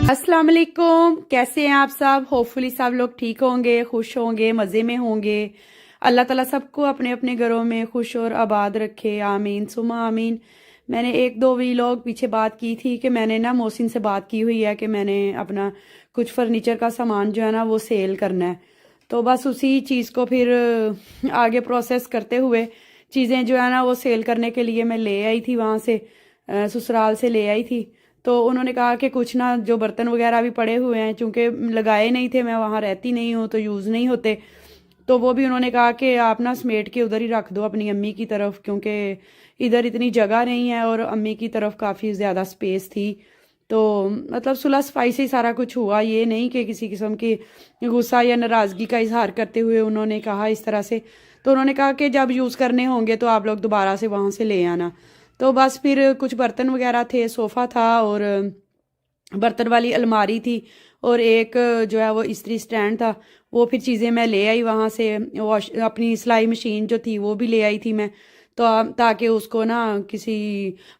अस्सलाम वालेकुम। कैसे हैं आप सब? होपफुली सब लोग ठीक होंगे, खुश होंगे, मज़े में होंगे। अल्लाह ताला सबको अपने अपने घरों में खुश और आबाद रखे, आमीन सुमा आमीन। मैंने एक दो वीलॉग पीछे बात की थी कि मैंने ना मोहसिन से बात की हुई है कि मैंने अपना कुछ फर्नीचर का सामान जो है ना वो सेल करना है। तो बस उसी चीज़ को फिर आगे प्रोसेस करते हुए चीज़ें जो है ना वो सेल करने के लिए मैं ले आई थी वहाँ से, ससुराल से ले आई थी। तो उन्होंने कहा कि कुछ ना जो बर्तन वगैरह भी पड़े हुए हैं, चूँकि लगाए नहीं थे, मैं वहाँ रहती नहीं हूँ तो यूज़ नहीं होते, तो वो भी उन्होंने कहा कि आप ना समेट के उधर ही रख दो अपनी अम्मी की तरफ, क्योंकि इधर इतनी जगह नहीं है और अम्मी की तरफ काफ़ी ज़्यादा स्पेस थी। तो मतलब सुलह सफाई से ही सारा कुछ हुआ, ये नहीं कि किसी किस्म की गुस्सा या नाराज़गी का इजहार करते हुए उन्होंने कहा इस तरह से। तो उन्होंने कहा कि जब यूज़ करने होंगे तो आप लोग दोबारा से वहाँ से ले आना। तो बस फिर कुछ बर्तन वगैरह थे, सोफ़ा था और बर्तन वाली अलमारी थी और एक जो है वो इस्त्री स्टैंड था। वो फिर चीज़ें मैं ले आई वहाँ से, वॉश अपनी सिलाई मशीन जो थी वो भी ले आई थी मैं, तो ताकि उसको ना किसी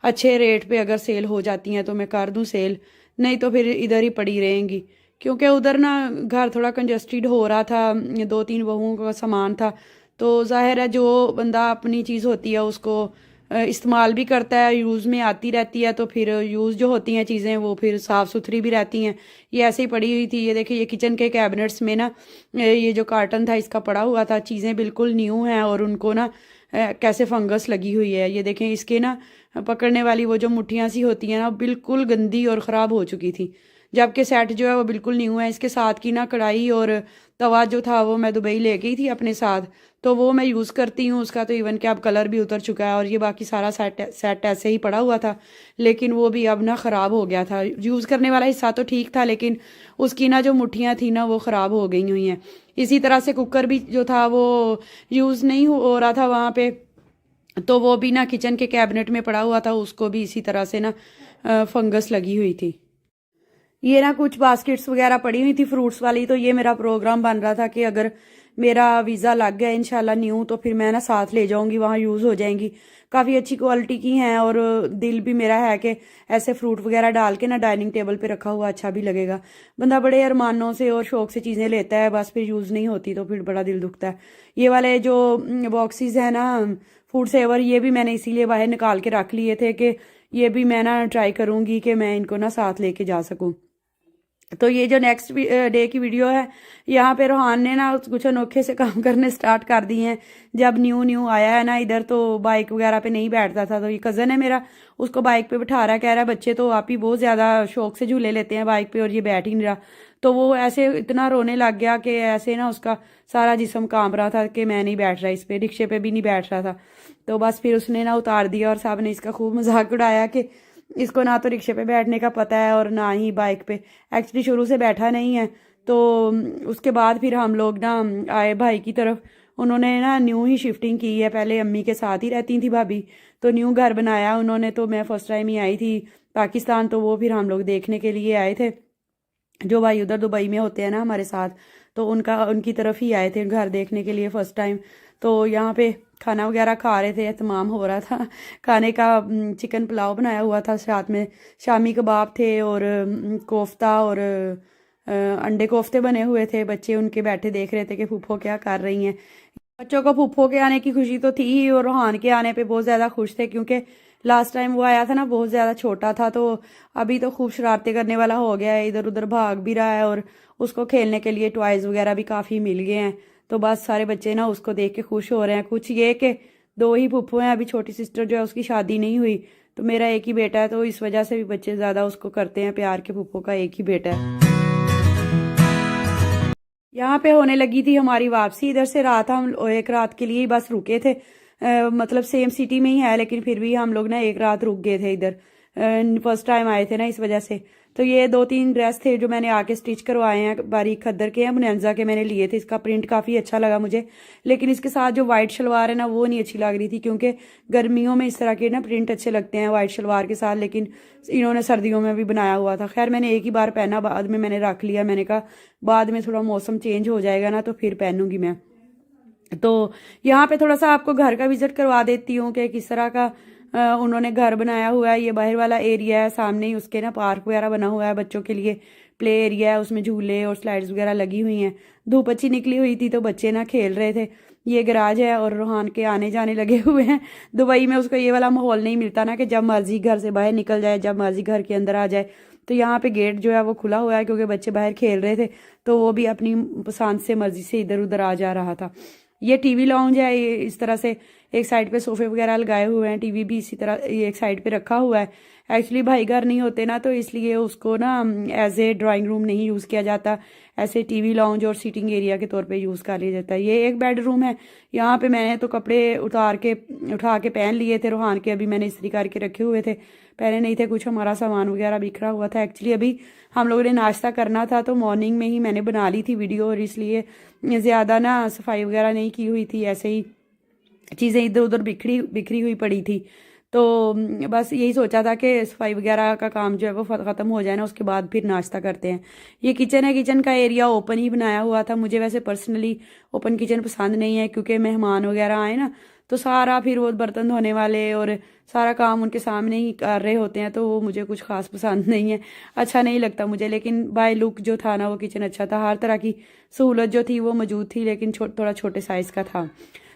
अच्छे रेट पे अगर सेल हो जाती हैं तो मैं कर दूँ सेल, नहीं तो फिर इधर ही पड़ी रहेंगी। क्योंकि उधर ना घर थोड़ा कंजस्टेड हो रहा था, दो तीन बहुओं का सामान था, तो जाहिर है जो बंदा अपनी चीज़ होती है उसको इस्तेमाल भी करता है, यूज़ में आती रहती है, तो फिर यूज़ जो होती हैं चीज़ें वो फिर साफ़ सुथरी भी रहती हैं। ये ऐसे ही पड़ी हुई थी, ये देखिए, ये किचन के कैबिनेट्स में ना ये जो कार्टन था इसका पड़ा हुआ था, चीज़ें बिल्कुल न्यू हैं और उनको ना कैसे फंगस लगी हुई है। ये देखें, इसके ना पकड़ने वाली वो जो मुठ्ठियाँ सी होती हैं ना, बिल्कुल गंदी और ख़राब हो चुकी थी, जबकि सेट जो है वो बिल्कुल न्यू है। इसके साथ की ना कढ़ाई और तवा जो था वो मैं दुबई ले गई थी अपने साथ, तो वो मैं यूज़ करती हूँ उसका, तो इवन कि अब कलर भी उतर चुका है और ये बाकी सारा सेट ऐसे ही पड़ा हुआ था, लेकिन वो भी अब ना ख़राब हो गया था। यूज़ करने वाला हिस्सा तो ठीक था, लेकिन उसकी ना जो मुठ्ठियाँ थी ना वो ख़राब हो गई हुई हैं। इसी तरह से कुकर भी जो था वो यूज़ नहीं हो रहा था वहाँ पे, तो वो भी ना किचन के कैबिनेट में पड़ा हुआ था, उसको भी इसी तरह से ना फंगस लगी हुई थी। ये ना कुछ बास्केट्स वगैरह पड़ी हुई थी फ्रूट्स वाली, तो ये मेरा प्रोग्राम बन रहा था कि अगर मेरा वीज़ा लग गया इंशाल्लाह न्यू, तो फिर मैं ना साथ ले जाऊंगी, वहाँ यूज़ हो जाएंगी। काफ़ी अच्छी क्वालिटी की हैं और दिल भी मेरा है कि ऐसे फ्रूट वगैरह डाल के ना डाइनिंग टेबल पे रखा हुआ अच्छा भी लगेगा। बंदा बड़े अरमानों से और शौक से चीज़ें लेता है, बस फिर यूज़ नहीं होती तो फिर बड़ा दिल दुखता है। ये वाले जो बॉक्सेस हैं ना फूड सेवर, ये भी मैंने इसीलिए बाहर निकाल के रख लिए थे कि ये भी मैं ना ट्राई करूँगी कि मैं इनको ना साथ लेके जा सकूँ। तो ये जो नेक्स्ट डे की वीडियो है, यहाँ पे रोहान ने ना कुछ अनोखे से काम करने स्टार्ट कर दिए हैं। जब न्यू न्यू आया है ना इधर, तो बाइक वगैरह पे नहीं बैठता था, तो ये कज़न है मेरा, उसको बाइक पे बिठा रहा है, कह रहा है बच्चे तो आप ही बहुत ज़्यादा शौक से झूले लेते हैं बाइक पे और ये बैठ ही नहीं रहा। तो वो ऐसे इतना रोने लग गया कि ऐसे ना उसका सारा जिस्म कांप रहा था कि मैं नहीं बैठ रहा इस पे, रिक्शे पे भी नहीं बैठ रहा था। तो बस फिर उसने ना उतार दिया और साहब ने इसका खूब मजाक उड़ाया कि इसको ना तो रिक्शे पे बैठने का पता है और ना ही बाइक पे, एक्चुअली शुरू से बैठा नहीं है। तो उसके बाद फिर हम लोग ना आए भाई की तरफ। उन्होंने ना न्यू ही शिफ्टिंग की है, पहले अम्मी के साथ ही रहती थी भाभी, तो न्यू घर बनाया उन्होंने। तो मैं फर्स्ट टाइम ही आई थी पाकिस्तान, तो वो फिर हम लोग देखने के लिए आए थे। जो भाई उधर दुबई में होते हैं ना हमारे साथ, तो उनकी तरफ ही आए थे घर देखने के लिए फर्स्ट टाइम। तो यहाँ पे खाना वगैरह खा रहे थे, एहतमाम हो रहा था खाने का। चिकन पुलाव बनाया हुआ था, साथ में शामी कबाब थे और कोफ्ता और अंडे कोफ्ते बने हुए थे। बच्चे उनके बैठे देख रहे थे कि फूफो क्या कर रही हैं। बच्चों को फूफो के आने की खुशी तो थी ही, और रोहान के आने पे बहुत ज़्यादा खुश थे, क्योंकि लास्ट टाइम वो आया था ना बहुत ज़्यादा छोटा था, तो अभी तो खूब शरारतें करने वाला हो गया है, इधर उधर भाग भी रहा है और उसको खेलने के लिए टॉयज़ वगैरह भी काफ़ी मिल गए हैं। तो बस सारे बच्चे ना उसको देख के खुश हो रहे हैं। कुछ ये कि दो ही फूफो हैं, अभी छोटी सिस्टर जो है उसकी शादी नहीं हुई, तो मेरा एक ही बेटा है, तो इस वजह से भी बच्चे ज़्यादा उसको करते हैं प्यार के फूफो का एक ही बेटा है। यहाँ पे होने लगी थी हमारी वापसी, इधर से रात हम एक रात के लिए ही बस रुके थे। मतलब सेम सिटी में ही है, लेकिन फिर भी हम लोग ना एक रात रुक गए थे इधर। फर्स्ट टाइम आए थे ना इस वजह से। तो ये दो तीन ड्रेस थे जो मैंने आके स्टिच करवाए हैं, बारीक खद्दर के हैं, बुनैंजा के मैंने लिए थे। इसका प्रिंट काफ़ी अच्छा लगा मुझे, लेकिन इसके साथ जो वाइट शलवार है ना वो नहीं अच्छी लग रही थी, क्योंकि गर्मियों में इस तरह के ना प्रिंट अच्छे लगते हैं वाइट शलवार के साथ, लेकिन इन्होंने सर्दियों में भी बनाया हुआ था। खैर मैंने एक ही बार पहना, बाद में मैंने रख लिया, मैंने कहा बाद में थोड़ा मौसम चेंज हो जाएगा ना तो फिर पहनूंगी मैं। तो यहाँ पे थोड़ा सा आपको घर का विजिट करवा देती हूँ कि किस तरह का उन्होंने घर बनाया हुआ है। ये बाहर वाला एरिया है, सामने ही उसके ना पार्क वगैरह बना हुआ है बच्चों के लिए, प्ले एरिया है, उसमें झूले और स्लाइड्स वगैरह लगी हुई हैं। धूप अच्छी निकली हुई थी तो बच्चे ना खेल रहे थे। ये गराज है और रोहान के आने जाने लगे हुए हैं। दुबई में उसको ये वाला माहौल नहीं मिलता ना कि जब मर्जी घर से बाहर निकल जाए, जब मर्जी घर के अंदर आ जाए। तो यहाँ पे गेट जो है वो खुला हुआ है क्योंकि बच्चे बाहर खेल रहे थे, तो वो भी अपनी पसंद से मर्जी से इधर उधर आ जा रहा था। ये टीवी लाउंज है, ये इस तरह से एक साइड पे सोफे वगैरह लगाए हुए हैं, टीवी भी इसी तरह ये एक साइड पे रखा हुआ है। एक्चुअली भाई घर नहीं होते ना, तो इसलिए उसको ना एज ए ड्राइंग रूम नहीं यूज़ किया जाता, ऐसे टीवी लाउंज और सीटिंग एरिया के तौर पे यूज़ कर लिया जाता है। ये एक बेडरूम है। यहाँ पे मैंने तो कपड़े उठा के पहन लिए थे रोहान के, अभी मैंने इस्त्री करके रखे हुए थे, पहने नहीं थे कुछ, हमारा सामान वगैरह बिखरा हुआ था। एक्चुअली अभी हम लोगों ने नाश्ता करना था तो मॉर्निंग में ही मैंने बना ली थी वीडियो, और इसलिए ज़्यादा ना सफाई वगैरह नहीं की हुई थी, ऐसे ही चीज़ें इधर उधर बिखरी हुई पड़ी थी। तो बस यही सोचा था कि सफाई वगैरह का काम जो है वो ख़त्म हो जाए ना, उसके बाद फिर नाश्ता करते हैं। ये किचन है, किचन का एरिया ओपन ही बनाया हुआ था। मुझे वैसे पर्सनली ओपन किचन पसंद नहीं है क्योंकि मेहमान वगैरह आए ना तो सारा फिर वो बर्तन धोने वाले और सारा काम उनके सामने ही कर रहे होते हैं, तो वो मुझे कुछ खास पसंद नहीं है, अच्छा नहीं लगता मुझे। लेकिन बाय लुक जो था ना वो किचन अच्छा था, हर तरह की सहूलत जो थी वो मौजूद थी, लेकिन थोड़ा छोटे साइज़ का था।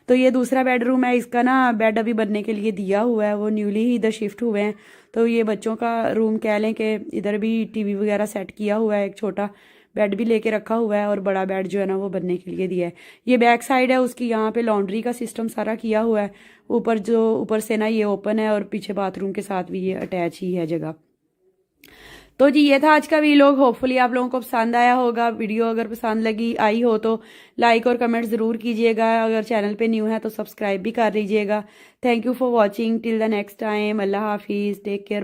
तो ये दूसरा बेडरूम है, इसका ना बेड अभी बनने के लिए दिया हुआ है, वो न्यूली ही इधर शिफ्ट हुए हैं। तो ये बच्चों का रूम कह लें कि इधर भी टीवी वगैरह सेट किया हुआ है, एक छोटा बेड भी लेके रखा हुआ है और बड़ा बेड जो है ना वो बनने के लिए दिया है। ये बैक साइड है उसकी, यहाँ पे लॉन्ड्री का सिस्टम सारा किया हुआ है। ऊपर से ना ये ओपन है और पीछे बाथरूम के साथ भी ये अटैच ही है जगह। तो जी ये था आज का वीलॉग, होपफुली आप लोगों को पसंद आया होगा। वीडियो अगर पसंद आई हो तो लाइक और कमेंट ज़रूर कीजिएगा। अगर चैनल पे न्यू है तो सब्सक्राइब भी कर लीजिएगा। Thank you for watching, till the next time, अल्लाह हाफिज़, टेक केयर।